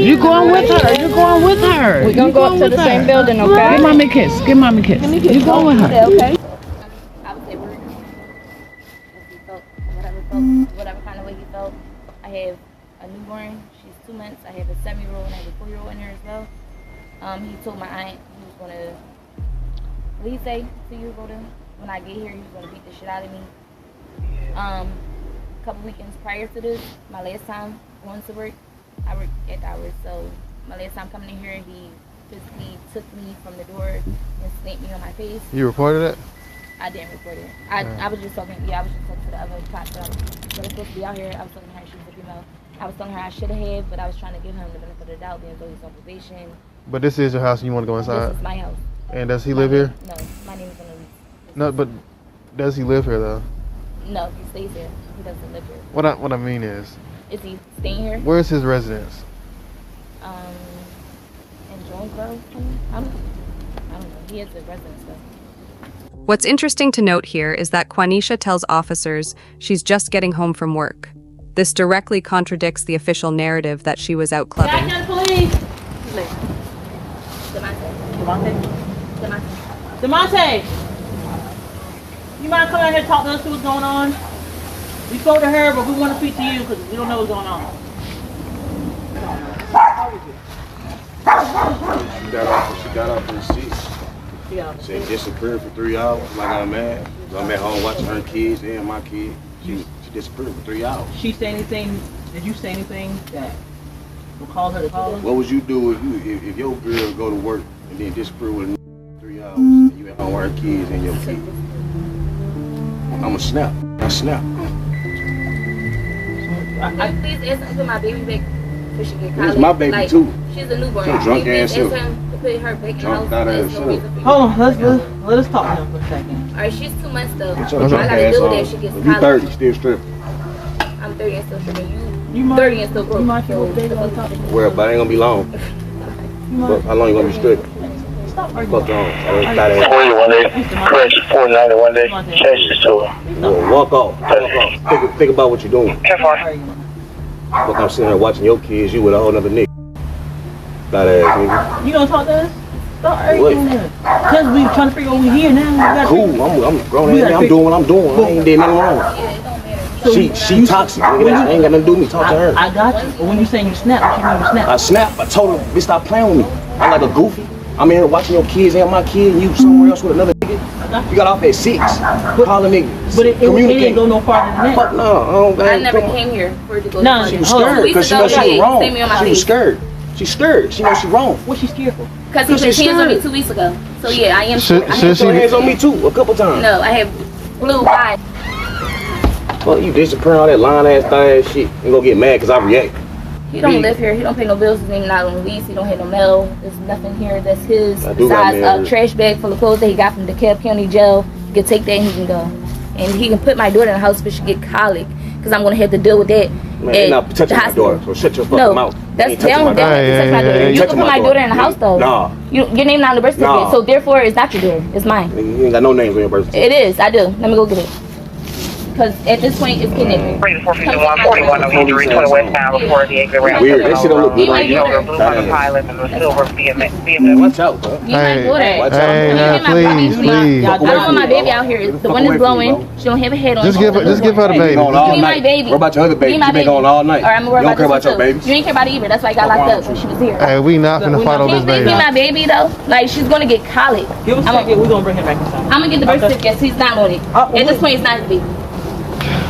You going with her. You going with her. We're going to go up to the same building, okay? Give mommy a kiss. Give mommy a kiss. You going with her. Okay. I would say work. If he felt, whatever kind of way he felt. I have a newborn. She's 2 months. I have a 7-year-old and I have a 4-year-old in there as well. He told my aunt he was gonna. What did he say to you, Rhoda? When I get here, he was gonna beat the shit out of me. A couple weekends prior to this, my last time going to work, I worked at the hours. So my last time coming in here, he physically took me from the door and slapped me on my face. You reported it? I didn't report it. I was just talking. Yeah, I was just talking to the other cops that was supposed to be out here. I was talking to her. She was a female. I was telling her I should have, but I was trying to give him the benefit of the doubt, being though he's on probation. But this is your house and you want to go inside? This is my house. And does he live here? No, my name is on the lease. No, but does he live here though? No, he stays here. He doesn't live here. What I mean is he staying here? Where's his residence? In Jonesboro. I don't know. He has a residence though. What's interesting to note here is that Quanisha tells officers she's just getting home from work. This directly contradicts the official narrative that she was out clubbing. Demonte, you mind coming out here and talk to us, see what's going on? We spoke to her, but we want to speak to you because we don't know what's going on. She got off the seat. Yeah. She disappeared for 3 hours. Like I'm mad. I'm at home watching her kids and my kids. She disappeared for 3 hours. She say anything? Did you say anything that will cause her to call us? What would you do if your girl go to work and then disappear with a 3 hours and you at home with her kids and your kids? I'ma snap. I snap. Please ask him to put my baby back before she get college. It's my baby too. She's a newborn. Some drunk ass Please ask him to put her back in the house. Hold on, let us talk to him for a second. Alright, she's 2 months though. What's I your drunk gotta ass deal with on? that. She gets You college. 30, still stripping. I'm 30 and still stripping. You 30 and still broke. You might feel baby on top of you. Well, but it ain't gonna be long. But how long you gonna be stripping? Stop Fuck arguing. on. 41 crash 491 day, change this to her. Well, walk off. Walk off. Think about what you're doing. Look, I'm sitting here watching your kids, you with a whole nother nigga. Fat ass nigga. You gonna talk to us? Stop arguing. Because we trying to figure out what we here now. Cool, I'm grown ass. I'm doing what I'm doing. I ain't did nothing wrong. She toxic, nigga. That ain't got nothing to do with me. Talk to her. I got you. But when you saying you snap, what you mean you snap? I snap. I told her, bitch, stop playing with me. I'm like a goofy. I'm in here watching your kids and my kid, and you somewhere else with another nigga. You got off at 6. Calling niggas. But it didn't go no farther than that. Fuck no. I never came here for it to go. No, She was scared because she knows she was wrong. She was scared. She's scared. She knows she's wrong. What's she scared for? Because he put hands on me 2 weeks ago. So yeah, I am scared. I She put hands on me too, a couple times. No, I have blue eyes. Well, you disappearing all that lying ass, thigh ass shit. You gonna get mad because I react. He don't live here. He don't pay no bills. His name not on the lease. He don't have no mail. There's nothing here that's his. I do got Besides mail. a trash bag full of clothes that he got from DeKalb County jail. He can take that and he can go. And he can put my daughter in the house if she get colic. Because I'm going to have to deal with that. Man, you're not touching my daughter, so shut your fucking mouth. That's down. You can put my daughter in the house though. Nah. Your name not on the birth certificate. Nah. So therefore it's not your daughter. It's mine. You ain't got no names on your birth certificate. It is. I do. Let me go get it. Because at this point, it's kidnapping. 451, 41 of Edenberry, 20 westbound before the exit ramp. Weird. That shit don't look good on you. Blue Honda Pilot and the silver BMW. Watch out, bro. You my daughter. Hey, please. I don't want my baby out here. The wind is blowing. She don't have a head on. Just give her the baby. Give me my baby. What about your other baby? Give me You my been baby. going all night. All right, I'm gonna worry You don't care about about your baby. You ain't care about it either. That's why I got locked up when she was here. Hey, we not finna fight on this Can't baby. me my baby though. Like she's gonna get colic. Give us a second. We're going to bring him back inside. I'm gonna get the birth certificate. He's not on it. At this point, it's not his baby.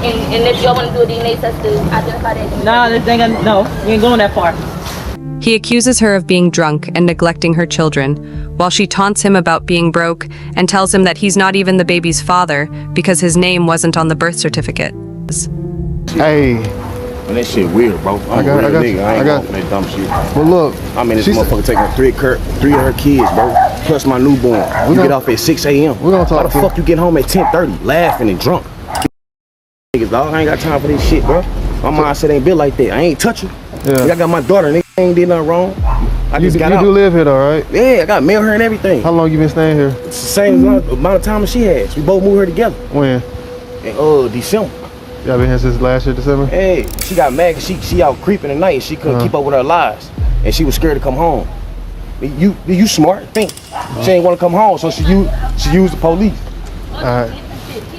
And if y'all want to do a DNA test to identify that. Nah, this thing, no, you ain't going that far. He accuses her of being drunk and neglecting her children, while she taunts him about being broke and tells him that he's not even the baby's father because his name wasn't on the birth certificate. Hey. Man, that shit weird, bro. I got that dumb shit. Well, look. I mean, this motherfucker taking three of her kids, bro. Plus my newborn. You get off at 6 a.m. We're gonna talk. How the fuck you get home at 10:30, laughing and drunk? Niggas, dog, I ain't got time for this shit, bro. My mindset ain't built like that. I ain't touch her. Yeah. I got my daughter, and they ain't did nothing wrong. I just got out. You do live here, though, right? Yeah, I got mail her and everything. How long you been staying here? It's the same amount of time as she has. We both moved here together. When? In December. Y'all been here since last year, December? Hey, she got mad because she out creeping at night and she couldn't keep up with her lies. and she was scared to come home. You smart, think. She ain't want to come home, so she used the police. All right.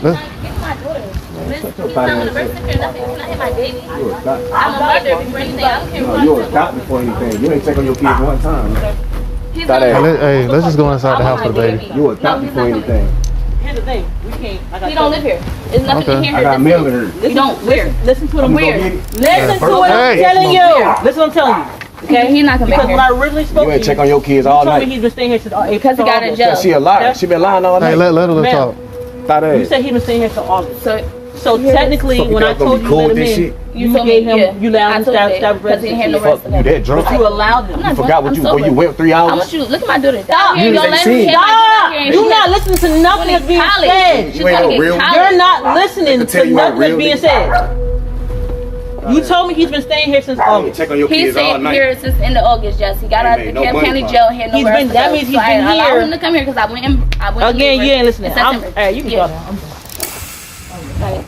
Let's, You a cop before anything. You ain't take on your kids one time. hey, let's just go inside the house with the baby. You a cop before anything. Here's the thing. We can't. He don't live here. There's nothing in here. I got mail in her. You don't. Where? Listen to what I'm Where? Listen to what I'm telling you. Listen to what I'm telling you. Okay, he's not coming Because here. when I originally spoke You ain't to you, check on your kids all you told me night. he's been staying here since April. Because he got in jail. She a liar. She been lying all night. Hey, let her Ma'am. talk. Thought You that. said he's been staying here since August. So technically, Fuck, you when I guys gonna told be you cool to let with him this in, shit? you gave him, you allowed him to stab because he didn't have no residence. rest. You that drunk? You allowed him. I'm Forgot what I'm you sober. went 3 I hours. want you to look at my daughter. Stop. You don't let him Stop! have You're not listening to nothing that's being said. You ain't no real. You're not listening They can tell to you nothing what that's being real said. You told me he's been staying here since You August. check on your He's kids all staying night. here since the end of August, yes. He got out of Ain't the made no DeKalb money County from it. jail. He had no He's rest. been- that means he's So I been allowed here. him to come here because I went to Again, you ain't listening. in I'm, September. hey, you can Yeah. go now. Like,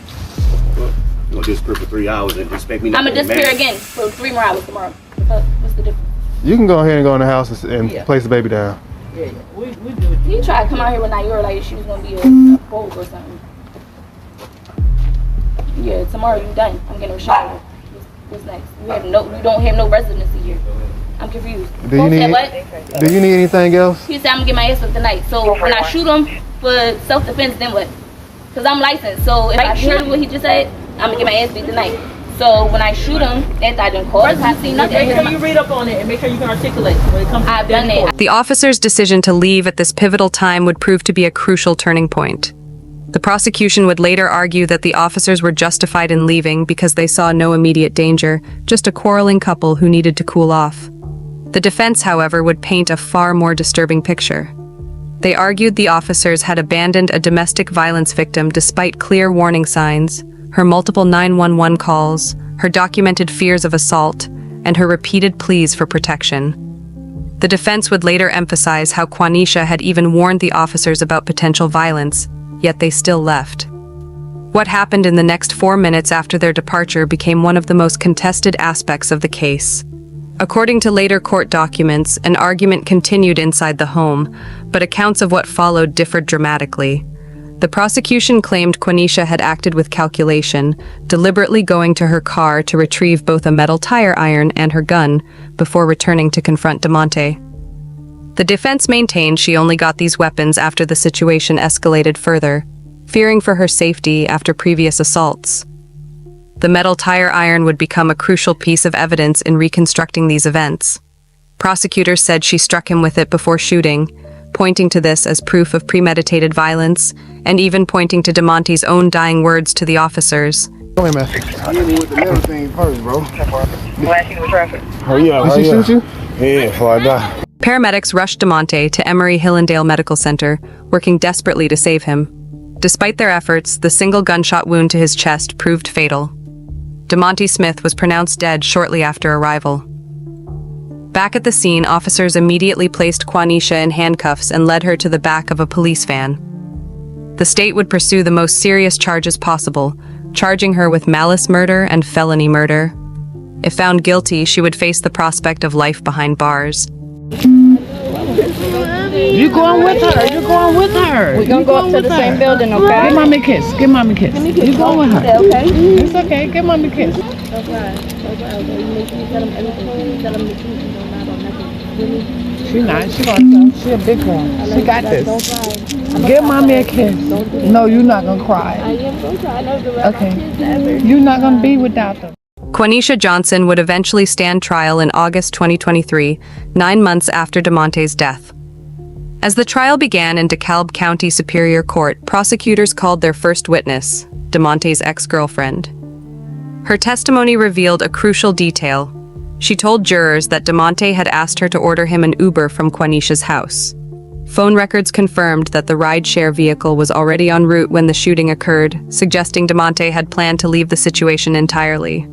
You gonna disappear for 3 hours and expect me not I'm to going to get disappear mad? again for 3 more hours tomorrow. What's the difference? You can go ahead and go in the house and place the baby down. Yeah, we do it. He tried to come out here with Naira like she was going to be a bold or something. Yeah, tomorrow you done. I'm getting a shower. What's next? You don't have no residency here. I'm confused. Do you Folks said need what? Do you need anything else? He said I'm gonna get my ass whipped tonight. So when I shoot him for self-defense, then what? Because I'm licensed. So if I heard what he just said, I'm gonna get my ass beat tonight. So when I shoot him, after I done called, I see nothing. Make sure you read up on it and make sure you can articulate when it comes to I've done that. The officer's decision to leave at this pivotal time would prove to be a crucial turning point. The prosecution would later argue that the officers were justified in leaving because they saw no immediate danger, just a quarreling couple who needed to cool off. The defense, however, would paint a far more disturbing picture. They argued the officers had abandoned a domestic violence victim despite clear warning signs, her multiple 911 calls, her documented fears of assault, and her repeated pleas for protection. The defense would later emphasize how Quanisha had even warned the officers about potential violence, yet they still left. What happened in the next 4 minutes after their departure became one of the most contested aspects of the case. According to later court documents, an argument continued inside the home, but accounts of what followed differed dramatically. The prosecution claimed Quanisha had acted with calculation, deliberately going to her car to retrieve both a metal tire iron and her gun before returning to confront DeMonte. The defense maintained she only got these weapons after the situation escalated further, fearing for her safety after previous assaults. The metal tire iron would become a crucial piece of evidence in reconstructing these events. Prosecutors said she struck him with it before shooting, pointing to this as proof of premeditated violence, and even pointing to DeMonte's own dying words to the officers. Come here, man. You hit me with the metal thing first, bro. Flashing with traffic. Hurry up, Did she hurry up. shoot you? Yeah, before I die. Paramedics rushed DeMonte to Emory-Hillendale Medical Center, working desperately to save him. Despite their efforts, the single gunshot wound to his chest proved fatal. DeMonte Smith was pronounced dead shortly after arrival. Back at the scene, officers immediately placed Quanisha in handcuffs and led her to the back of a police van. The state would pursue the most serious charges possible, charging her with malice murder and felony murder. If found guilty, she would face the prospect of life behind bars. You going with her? You going with her? We're gonna go up to the same building, okay? Give mommy a kiss. Give mommy a kiss. You going with her? Okay. It's okay. Give mommy a kiss. She not. She gonna tell. She a big girl. She got this. Give mommy a kiss. No, you're not gonna cry. I am gonna cry. Okay. You're not gonna be without them. Quanisha Johnson would eventually stand trial in August 2023, 9 months after DeMonte's death. As the trial began in DeKalb County Superior Court, prosecutors called their first witness, DeMonte's ex-girlfriend. Her testimony revealed a crucial detail. She told jurors that DeMonte had asked her to order him an Uber from Quanisha's house. Phone records confirmed that the rideshare vehicle was already en route when the shooting occurred, suggesting DeMonte had planned to leave the situation entirely.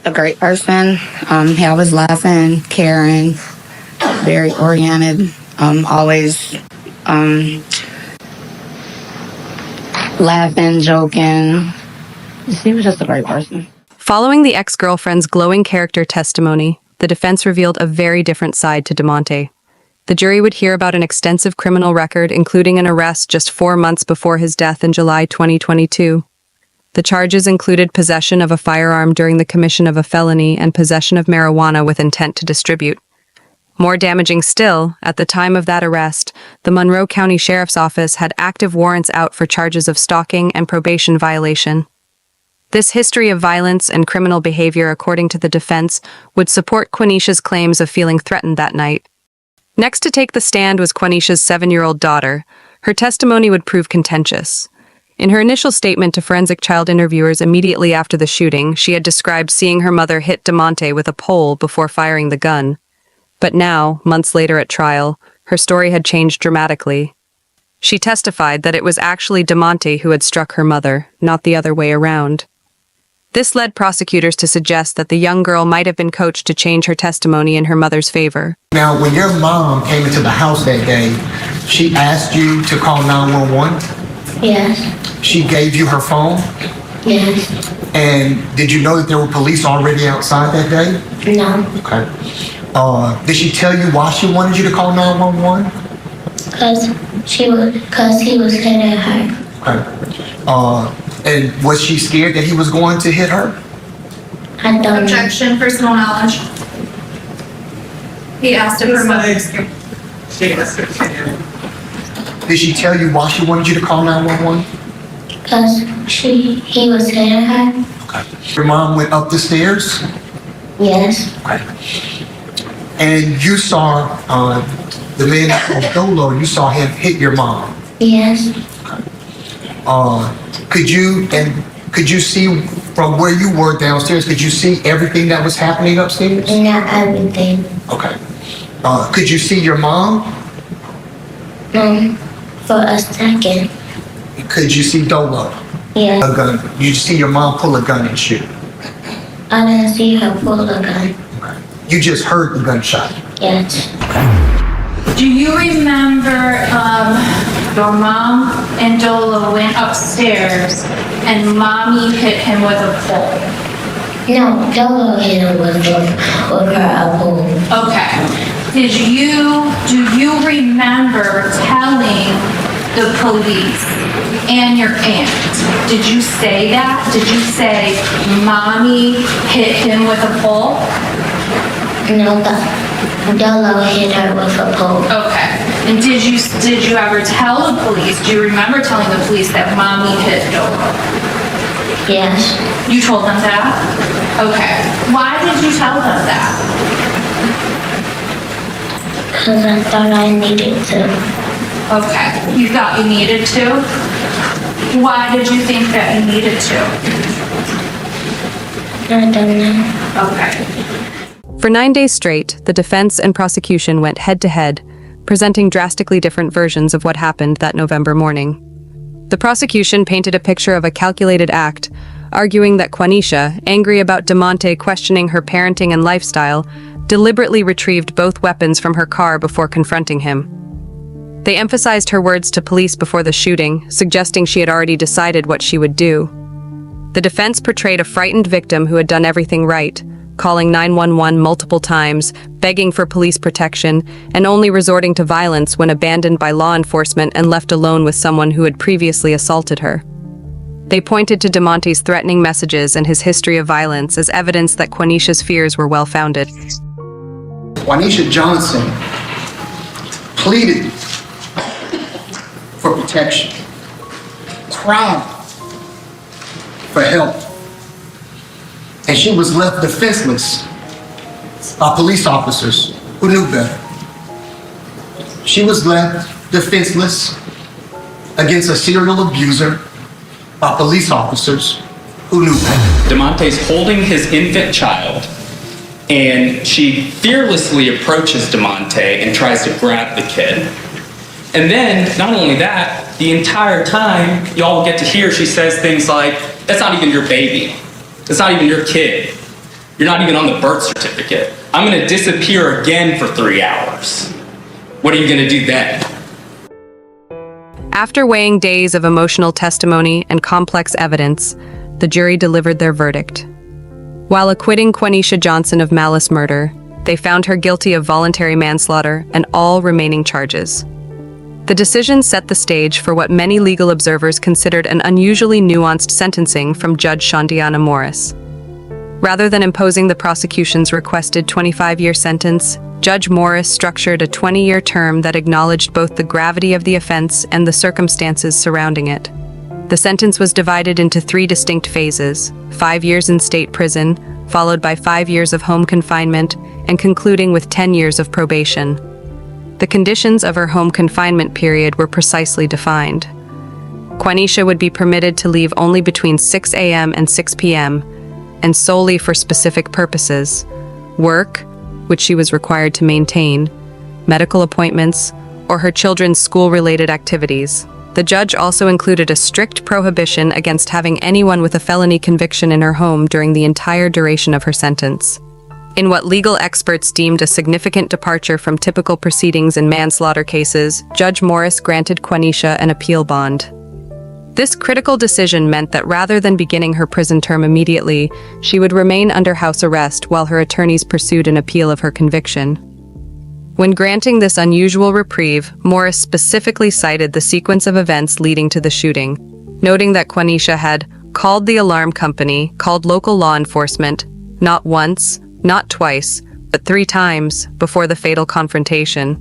A great person. He always laughing, caring, very oriented, always laughing, joking. He was just a great person. Following the ex-girlfriend's glowing character testimony, the defense revealed a very different side to DeMonte. The jury would hear about an extensive criminal record, including an arrest just 4 months before his death in July 2022. The charges included possession of a firearm during the commission of a felony and possession of marijuana with intent to distribute. More damaging still, at the time of that arrest, the Monroe County Sheriff's Office had active warrants out for charges of stalking and probation violation. This history of violence and criminal behavior, according to the defense, would support Quenisha's claims of feeling threatened that night. Next to take the stand was Quenisha's 7-year-old daughter. Her testimony would prove contentious. In her initial statement to forensic child interviewers immediately after the shooting, she had described seeing her mother hit DeMonte with a pole before firing the gun. But now, months later at trial, her story had changed dramatically. She testified that it was actually DeMonte who had struck her mother, not the other way around. This led prosecutors to suggest that the young girl might have been coached to change her testimony in her mother's favor. Now, when your mom came into the house that day, she asked you to call 911? Yes. She gave you her phone? Yes. And did you know that there were police already outside that day? No. Okay. Did she tell you why she wanted you to call 911? Cause he was hitting her. Okay. And was she scared that he was going to hit her? I don't know. Objection, personal knowledge. He asked if her mother. Did she tell you why she wanted you to call 911? Cause he was hitting her. Okay. Your mom went up the stairs? Yes. Okay. And you saw the man Dolo, you saw him hit your mom? Yes. Could you see from where you were downstairs, could you see everything that was happening upstairs? Not everything. Okay. Could you see your mom? For a second. Could you see Dolo? Yes. A gun. You see your mom pull a gun and shoot? I didn't see her pull a gun. Okay. You just heard the gunshot? Yes. Do you remember your mom and Dola went upstairs and mommy hit him with a pole? No, Dolo hit her with her a pole. Okay. Do you remember telling the police and your aunt? Did you say that? Did you say mommy hit him with a pole? No, Dolo hit her with a pole. Okay. And did you ever tell the police? Do you remember telling the police that mommy hit Dolo? Yes. You told them that? Okay. Why did you tell them that? Because I thought I needed to. Okay. You thought you needed to? Why did you think that you needed to? I don't know. Okay. For 9 days straight, the defense and prosecution went head-to-head, presenting drastically different versions of what happened that November morning. The prosecution painted a picture of a calculated act, arguing that Quenisha, angry about DeMonte questioning her parenting and lifestyle, deliberately retrieved both weapons from her car before confronting him. They emphasized her words to police before the shooting, suggesting she had already decided what she would do. The defense portrayed a frightened victim who had done everything right, calling 911 multiple times, begging for police protection, and only resorting to violence when abandoned by law enforcement and left alone with someone who had previously assaulted her. They pointed to DeMonte's threatening messages and his history of violence as evidence that Quenisha's fears were well-founded. Quenisha Johnson pleaded for protection, cried for help, and she was left defenseless by police officers who knew better. She was left defenseless against a serial abuser by police officers who knew better. DeMonte's holding his infant child, and she fearlessly approaches DeMonte and tries to grab the kid. And then, not only that, the entire time, y'all get to hear she says things like, "That's not even your baby. That's not even your kid. You're not even on the birth certificate. I'm gonna disappear again for 3 hours. What are you gonna do then?" After weighing days of emotional testimony and complex evidence, the jury delivered their verdict. While acquitting Quenisha Johnson of malice murder, They found her guilty of voluntary manslaughter and all remaining charges. The decision set the stage for what many legal observers considered an unusually nuanced sentencing from Judge Shondiana Morris. Rather than imposing the prosecution's requested 25-year sentence, Judge Morris structured a 20-year term that acknowledged both the gravity of the offense and the circumstances surrounding it. The sentence was divided into 3 distinct phases: 5 years in state prison, followed by 5 years of home confinement, and concluding with 10 years of probation. The conditions of her home confinement period were precisely defined. Quanisha would be permitted to leave only between 6 a.m. and 6 p.m., and solely for specific purposes: work, which she was required to maintain, medical appointments, or her children's school-related activities. The judge also included a strict prohibition against having anyone with a felony conviction in her home during the entire duration of her sentence. In what legal experts deemed a significant departure from typical proceedings in manslaughter cases, Judge Morris granted Quanisha an appeal bond. This critical decision meant that rather than beginning her prison term immediately, she would remain under house arrest while her attorneys pursued an appeal of her conviction. When granting this unusual reprieve, Morris specifically cited the sequence of events leading to the shooting, noting that Quanisha had called the alarm company, called local law enforcement, not once, not twice, but 3 times before the fatal confrontation.